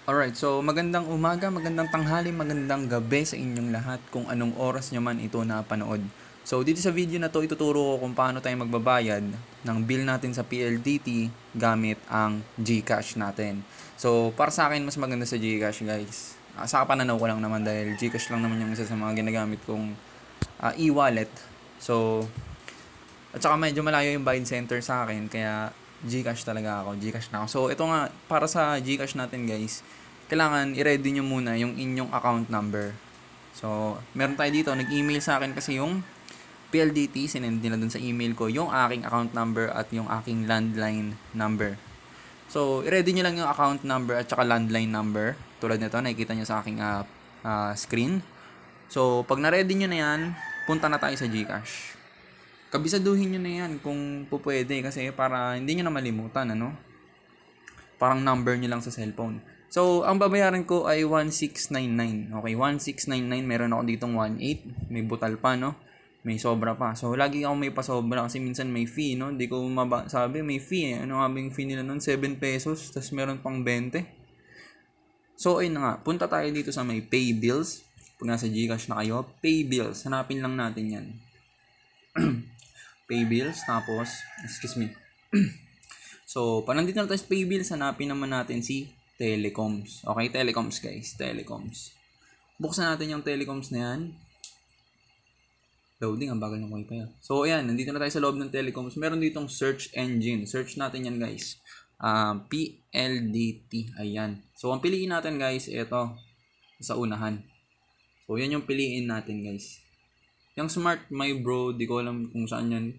Alright, so magandang umaga, magandang tanghali, magandang gabi sa inyong lahat kung anong oras nyo man ito napanood. So dito sa video na to, ituturo ko kung paano tayo magbabayad ng bill natin sa PLDT gamit ang GCash natin. So para sa akin, mas maganda sa GCash guys. Sa pananaw ko lang naman dahil GCash lang naman yung isa sa mga ginagamit kong e-wallet. So at saka medyo malayo yung buying center sa akin, kaya GCash talaga ako. GCash na ako. So, ito nga, para sa GCash natin guys, kailangan i-ready nyo muna yung inyong account number. So, meron tayo dito, nag-email sa akin kasi yung PLDT, sinend nila dun sa email ko, yung aking account number at yung aking landline number. So, i-ready nyo lang yung account number at saka landline number. Tulad nito, nakikita nyo sa aking screen. So, pag na-ready nyo na yan, punta na tayo sa GCash. Kabisaduhin nyo na yan kung pupwede kasi para hindi nyo na malimutan, ano? Parang number nyo lang sa cellphone. So, ang babayaran ko ay 1699. Okay, 1699. Meron ako ditong 18. May butal pa, no? May sobra pa. So, lagi ako may pasobra kasi minsan may fee, no? Hindi ko sabi, may fee eh. Ano nga yung fee nila nun? 7 pesos. Tapos meron pang 20. So, ayun na nga. Punta tayo dito sa may pay bills. Pag nasa GCash na kayo, pay bills. Hanapin lang natin yan. Pay bills, tapos, excuse me. So, pag nandito na tayo sa pay bills, hanapin naman natin si telecoms. Okay, telecoms guys, telecoms. Buksan natin yung telecoms na yan. Loading, ang bagal ng wifi yan. So, ayan, nandito na tayo sa loob ng telecoms. Meron ditong search engine. Search natin yan guys. PLDT, ayan. So, ang piliin natin guys, ito, sa unahan. So, yan yung piliin natin guys. Yung Smart My Bro, di ko alam kung saan yan.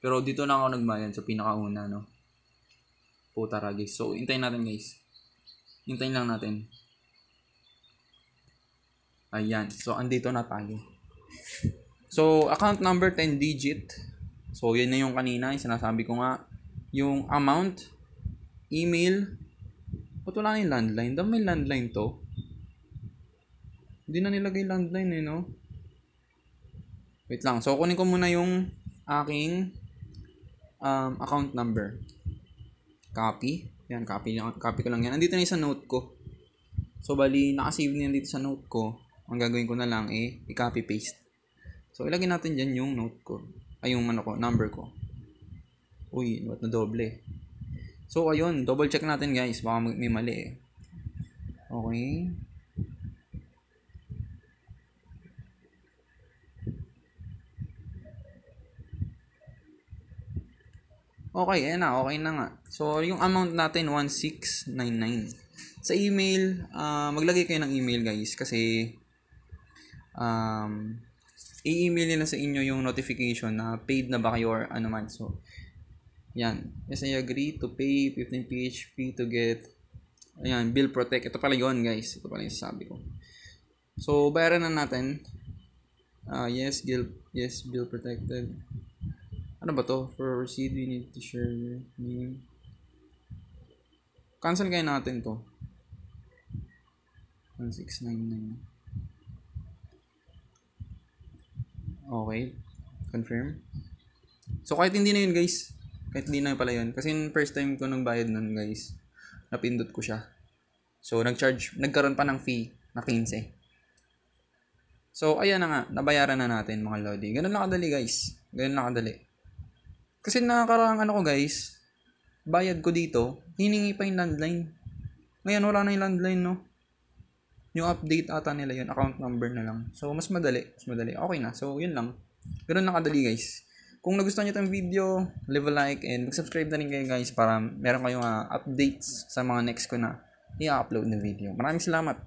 Pero dito na ako nagbayad sa pinakauna, no? Puta ragis. So, hintayin natin guys. Hintayin lang natin. Ayan. So, andito na tayo. So, account number 10 digit. So, yan na yung kanina. Yung sinasabi ko nga. Yung amount. Email. Ba't wala na yung landline? Dapat may landline to. Hindi na nilagay landline eh, no? Wait lang. So, kunin ko muna yung aking account number. Copy. Yan, copy ko lang yan. Andito na yung sa note ko. So, bali, nakasave na yan dito sa note ko. Ang gagawin ko na lang i-copy paste. So, ilagay natin dyan yung note ko. Ay, yung number ko. Uy, ba't na doble? So, ayun. Double check natin guys. Baka may mali eh. Okay. Okay, ayan na. Okay na nga. So, yung amount natin, 1699. Sa email, maglagay kayo ng email guys. Kasi, i-email nila sa inyo yung notification na paid na ba kayo or ano man. So, yan. Yes, I agree to pay 15 PHP to get, ayan, bill protect. Ito pala yun guys. Ito pala yung sabi ko. So, bayaran na natin. Yes, bill protected. Ano ba to? For receipt, we need to share your name. Cancel kaya natin to. 1699. Okay. Confirm. So, kahit hindi na yun guys. Kahit hindi na pala yun. Kasi first time ko nang bayad nun guys. Napindot ko siya. So, nagkaroon pa ng fee na 15. So, ayan na nga. Nabayaran na natin mga lodi. Ganun lang kadali guys. Ganun lang kadali. Kasi nakakaraang ko guys, bayad ko dito, hiningi pa yung landline. Ngayon wala na yung landline, no? Yung update ata nila yun, account number na lang. So, mas madali. Okay na. So, yun lang. Ganun lang kadali guys. Kung nagustuhan nyo itong video, leave a like and mag-subscribe na rin kayo guys para meron kayong updates sa mga next ko na i-upload na video. Maraming salamat.